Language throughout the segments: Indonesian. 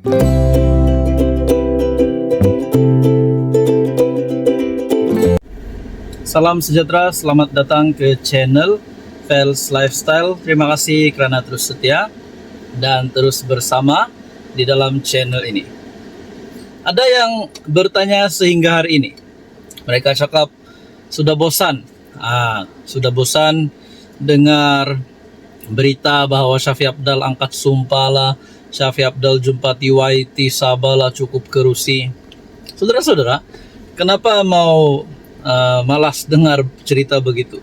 Salam sejahtera, selamat datang ke channel Fels Lifestyle. Terima kasih kerana terus setia dan terus bersama di dalam channel ini. Ada yang bertanya sehingga hari ini. Mereka cakap sudah bosan. Sudah bosan dengar berita bahawa Shafie Apdal angkat sumpah lah, Shafie Apdal jumpa TYT Sabah lah cukup kerusi. Saudara-saudara, kenapa mau malas dengar cerita begitu?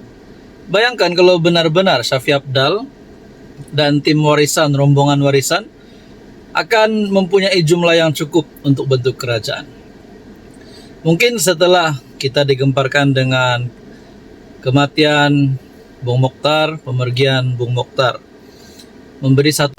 Bayangkan kalau benar-benar Shafie Apdal dan tim warisan, rombongan warisan akan mempunyai jumlah yang cukup untuk bentuk kerajaan. Mungkin setelah kita digemparkan dengan kematian Bung Mokhtar, pemergian Bung Mokhtar, memberi satu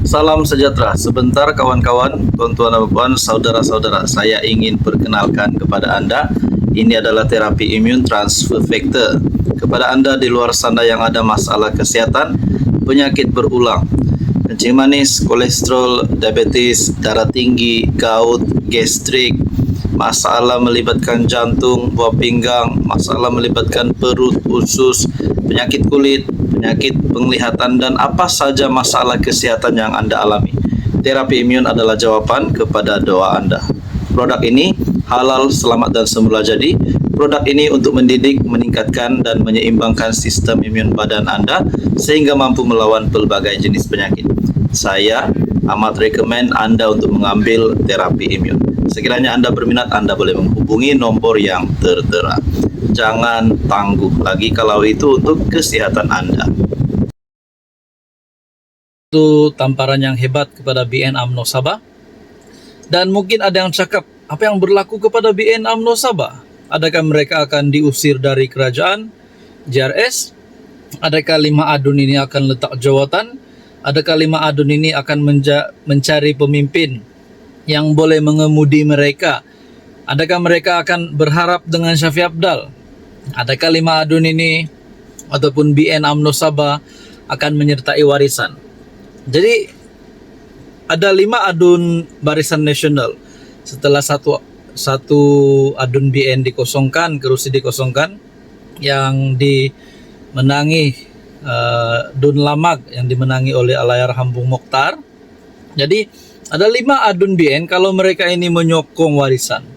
salam sejahtera. Sebentar kawan-kawan, tuan-tuan dan puan, saudara-saudara, saya ingin perkenalkan kepada Anda, ini adalah terapi imun transfer factor. Kepada Anda di luar sana yang ada masalah kesihatan, penyakit berulang, kencing manis, kolesterol, diabetes, darah tinggi, gout, gastrik, masalah melibatkan jantung, buah pinggang, masalah melibatkan perut, usus, penyakit kulit, penyakit penglihatan, dan apa saja masalah kesihatan yang Anda alami. Terapi imun adalah jawaban kepada doa Anda. Produk ini halal, selamat, dan semula jadi. Produk ini untuk mendidik, meningkatkan, dan menyeimbangkan sistem imun badan Anda sehingga mampu melawan pelbagai jenis penyakit. Saya amat rekomen Anda untuk mengambil terapi imun. Sekiranya Anda berminat, Anda boleh menghubungi nomor yang tertera. Jangan tangguh lagi kalau itu untuk kesehatan Anda. Itu tamparan yang hebat kepada BN UMNO Sabah. Dan mungkin ada yang cakap, apa yang berlaku kepada BN UMNO Sabah? Adakah mereka akan diusir dari kerajaan JRS? Adakah 5 adun ini akan letak jawatan? Adakah 5 adun ini akan mencari pemimpin yang boleh mengemudi mereka? Adakah mereka akan berharap dengan Shafie Apdal? Adakah 5 adun ini ataupun BN UMNO Sabah akan menyertai warisan? Jadi ada 5 adun Barisan Nasional. Setelah satu adun BN dikosongkan, kerusi dikosongkan, yang dimenangi Dun Lamag yang dimenangi oleh Allahyarham Bung Mokhtar. Jadi ada 5 adun BN kalau mereka ini menyokong warisan.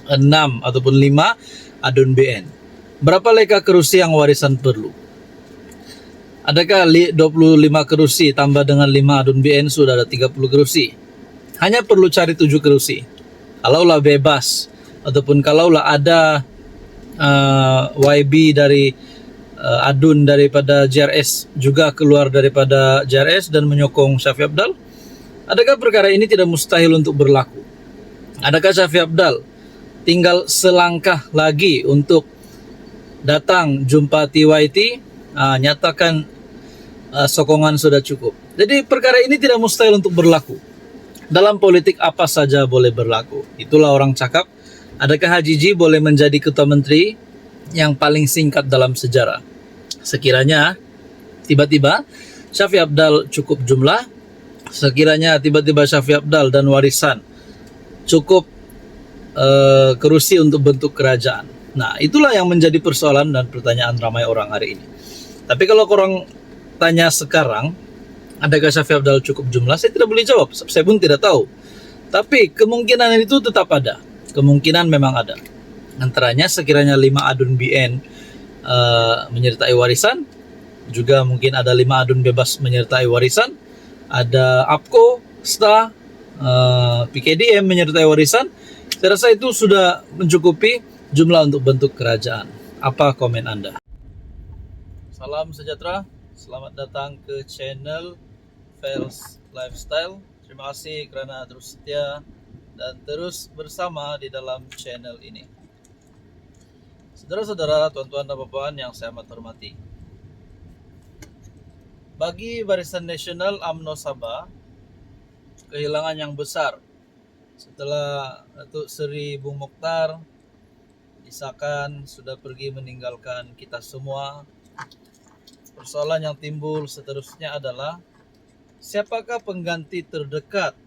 6 ataupun 5 adun BN. Berapa leka kerusi yang warisan perlu? Adakah 25 kerusi tambah dengan 5 adun BN sudah ada 30 kerusi? Hanya perlu cari 7 kerusi. Kalaulah bebas ataupun kalaulah ada YB dari adun daripada JRS juga keluar daripada JRS dan menyokong Shafie Apdal, adakah perkara ini tidak mustahil untuk berlaku? Adakah Shafie Apdal tinggal selangkah lagi untuk datang jumpa TYT, nyatakan sokongan sudah cukup? Jadi perkara ini tidak mustahil untuk berlaku. Dalam politik apa saja boleh berlaku. Itulah orang cakap, adakah Haji G boleh menjadi ketua menteri yang paling singkat dalam sejarah? Sekiranya tiba-tiba Shafie Apdal cukup jumlah, sekiranya tiba-tiba Shafie Apdal dan warisan cukup kerusi untuk bentuk kerajaan. Nah, itulah yang menjadi persoalan dan pertanyaan ramai orang hari ini. Tapi kalau korang tanya sekarang, adakah Shafie Apdal cukup jumlah? Saya tidak boleh jawab, saya pun tidak tahu. Tapi kemungkinan itu tetap ada. Kemungkinan memang ada. Antaranya sekiranya 5 adun BN menyertai warisan, juga mungkin ada 5 adun bebas menyertai warisan, ada APKO, STA, PKDM menyertai warisan. Saya rasa itu sudah mencukupi jumlah untuk bentuk kerajaan. Apa komen Anda? Salam sejahtera, selamat datang ke channel Fels Lifestyle. Terima kasih kerana terus setia dan terus bersama di dalam channel ini. Saudara-saudara, tuan-tuan dan puan yang saya amat hormati, bagi Barisan Nasional UMNO Sabah, kehilangan yang besar setelah Datuk Seri Bung Mokhtar disahkan sudah pergi meninggalkan kita semua. Persoalan yang timbul seterusnya adalah siapakah pengganti terdekat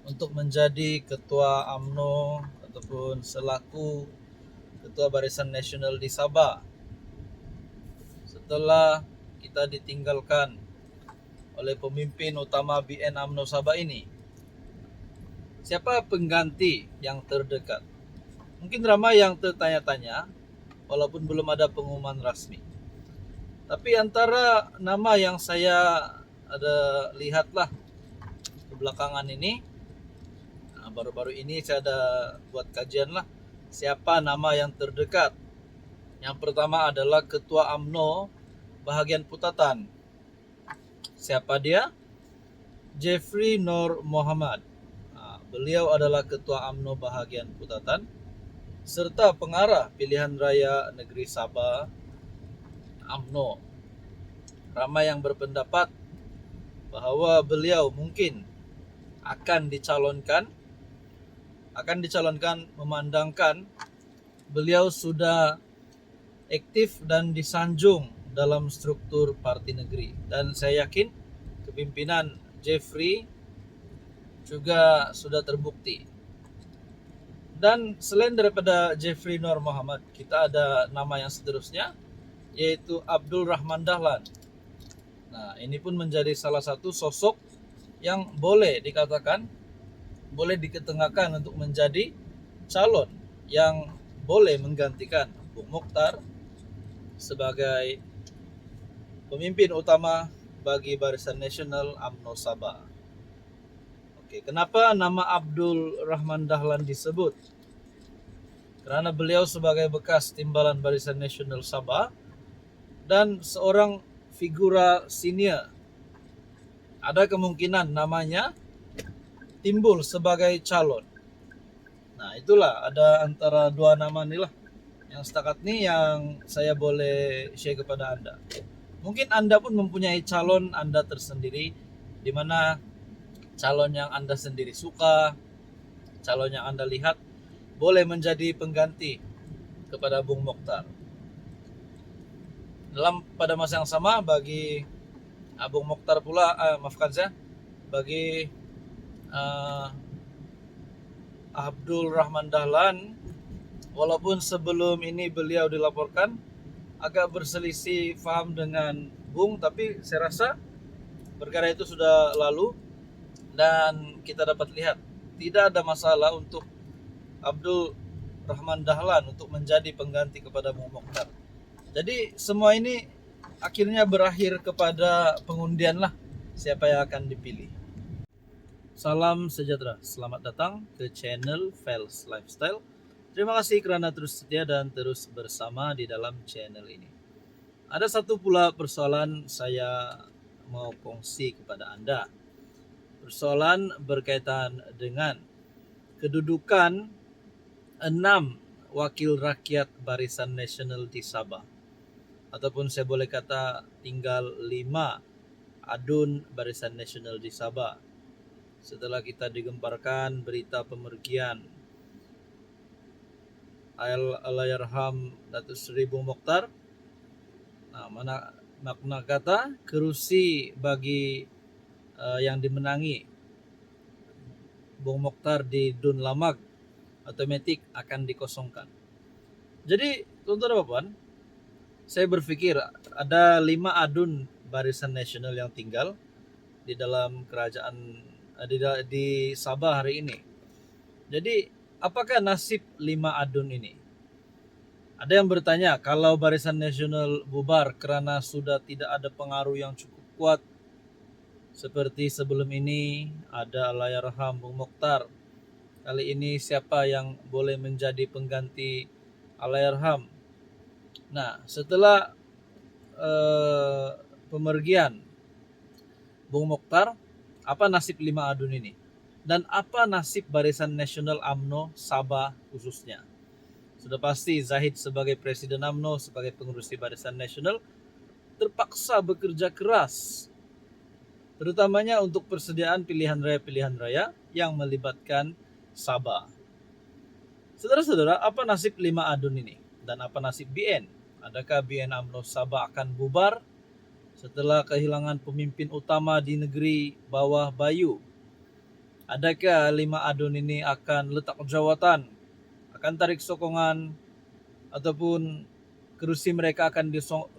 untuk menjadi ketua AMNO ataupun selaku ketua Barisan Nasional di Sabah setelah kita ditinggalkan oleh pemimpin utama BN AMNO Sabah ini. Siapa pengganti yang terdekat? Mungkin ramai yang tertanya-tanya walaupun belum ada pengumuman rasmi. Tapi antara nama yang saya ada lihatlah kebelakangan ini, baru-baru ini saya ada buat kajian lah siapa nama yang terdekat. Yang pertama adalah Ketua AMNO bahagian Putatan. Siapa dia? Jeffrey Nur Muhammad. Beliau adalah Ketua AMNO bahagian Putatan serta pengarah pilihan raya negeri Sabah AMNO. Ramai yang berpendapat bahwa beliau mungkin akan dicalonkan memandangkan beliau sudah aktif dan disanjung dalam struktur parti negeri, dan saya yakin kepimpinan Jeffrey juga sudah terbukti. Dan selain daripada Jeffrey Nur Muhammad, kita ada nama yang seterusnya, yaitu Abdul Rahman Dahlan. Nah, ini pun menjadi salah satu sosok yang boleh diketengahkan untuk menjadi calon yang boleh menggantikan Bung Mokhtar sebagai pemimpin utama bagi Barisan Nasional AMNO Sabah. Oke, kenapa nama Abdul Rahman Dahlan disebut? Karena beliau sebagai bekas timbalan Barisan Nasional Sabah dan seorang figura senior. Ada kemungkinan namanya timbul sebagai calon. Nah, itulah ada antara dua nama inilah yang setakat ini yang saya boleh share kepada Anda. Mungkin Anda pun mempunyai calon Anda tersendiri, di mana calon yang Anda sendiri suka, calon yang Anda lihat boleh menjadi pengganti kepada Bung Mokhtar. Pada masa yang sama bagi Bung Mokhtar pula, bagi Abdul Rahman Dahlan, walaupun sebelum ini beliau dilaporkan agak berselisih faham dengan Bung, tapi saya rasa perkara itu sudah lalu dan kita dapat lihat tidak ada masalah untuk Abdul Rahman Dahlan untuk menjadi pengganti kepada Bung Mokhtar. Jadi semua ini akhirnya berakhir kepada pengundian lah siapa yang akan dipilih. Salam sejahtera, selamat datang ke channel Fels Lifestyle. Terima kasih kerana terus setia dan terus bersama di dalam channel ini. Ada satu pula persoalan saya mau kongsi kepada Anda. Persoalan berkaitan dengan kedudukan 6 wakil rakyat Barisan Nasional di Sabah. Ataupun saya boleh kata tinggal 5 adun Barisan Nasional di Sabah. Setelah kita digemparkan berita pemergian Allahyarham Datuk Seri Bung Mokhtar, makna kata kerusi bagi yang dimenangi Bung Mokhtar di Dun Lamag otomatik akan dikosongkan. Jadi tuan-tuan dan puan, saya berpikir ada 5 adun Barisan Nasional yang tinggal di dalam kerajaan di Sabah hari ini. Jadi apakah nasib 5 adun ini? Ada yang bertanya, kalau Barisan Nasional bubar karena sudah tidak ada pengaruh yang cukup kuat seperti sebelum ini, ada Allahyarham Bung Mokhtar, kali ini siapa yang boleh menjadi pengganti Allahyarham? Nah, setelah pemergian Bung Mokhtar, apa nasib 5 adun ini? Dan apa nasib Barisan Nasional AMNO Sabah khususnya? Sudah pasti Zahid sebagai Presiden AMNO, sebagai pengurus di Barisan Nasional, terpaksa bekerja keras, terutamanya untuk persediaan pilihan raya yang melibatkan Sabah. Saudara-saudara, apa nasib 5 adun ini? Dan apa nasib BN? Adakah BN AMNO Sabah akan bubar setelah kehilangan pemimpin utama di negeri bawah Bayu? Adakah 5 adun ini akan letak jawatan, akan tarik sokongan, ataupun kursi mereka akan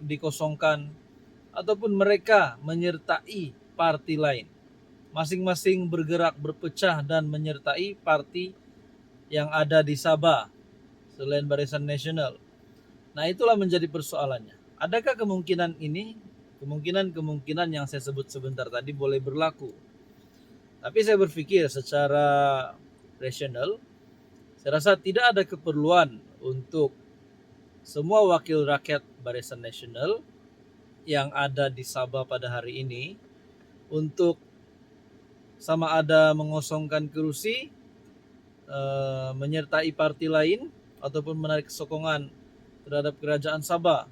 dikosongkan, ataupun mereka menyertai parti lain. Masing-masing bergerak berpecah dan menyertai parti yang ada di Sabah selain Barisan Nasional. Nah, itulah menjadi persoalannya. Adakah kemungkinan ini, kemungkinan yang saya sebut sebentar tadi boleh berlaku? Tapi saya berpikir secara rasional, saya rasa tidak ada keperluan untuk semua wakil rakyat Barisan Nasional yang ada di Sabah pada hari ini untuk sama ada mengosongkan kursi, menyertai parti lain, ataupun menarik sokongan terhadap kerajaan Sabah.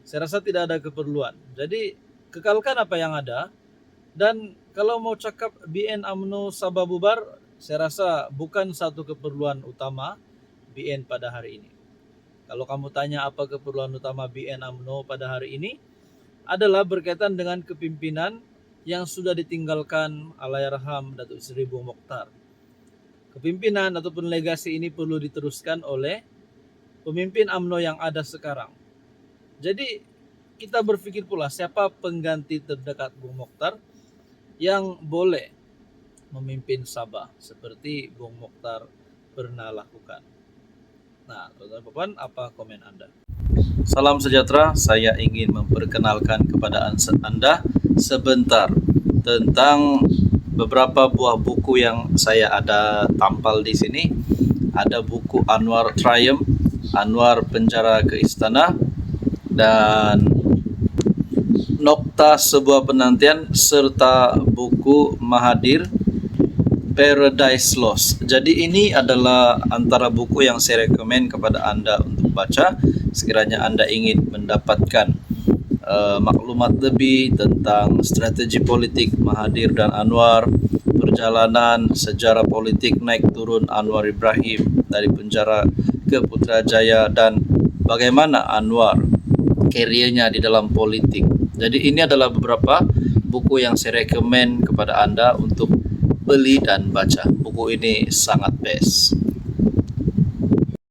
Saya rasa tidak ada keperluan. Jadi kekalkan apa yang ada. Dan kalau mau cakap BN UMNO Sabah bubar, saya rasa bukan satu keperluan utama BN pada hari ini. Kalau kamu tanya apa keperluan utama BN UMNO pada hari ini, adalah berkaitan dengan kepimpinan yang sudah ditinggalkan Allahyarham Datuk Seri Bung Mokhtar. Kepimpinan ataupun legasi ini perlu diteruskan oleh pemimpin UMNO yang ada sekarang. Jadi kita berpikir pula siapa pengganti terdekat Bung Mokhtar yang boleh memimpin Sabah seperti Bung Mokhtar pernah lakukan. Nah, teman-teman, apa komen Anda? Salam sejahtera, saya ingin memperkenalkan kepada Anda sebentar tentang beberapa buah buku yang saya ada tampal di sini. Ada buku Anwar Triumph, Anwar Penjara ke Istana, dan Nokta Sebuah Penantian, serta buku Mahathir Paradise Lost. Jadi ini adalah antara buku yang saya rekomen kepada Anda untuk baca sekiranya Anda ingin mendapatkan maklumat lebih tentang strategi politik Mahathir dan Anwar, perjalanan sejarah politik naik turun Anwar Ibrahim dari penjara ke Putrajaya, dan bagaimana Anwar karirnya di dalam politik. Jadi ini adalah beberapa buku yang saya rekomen kepada Anda untuk beli dan baca. Buku ini sangat best.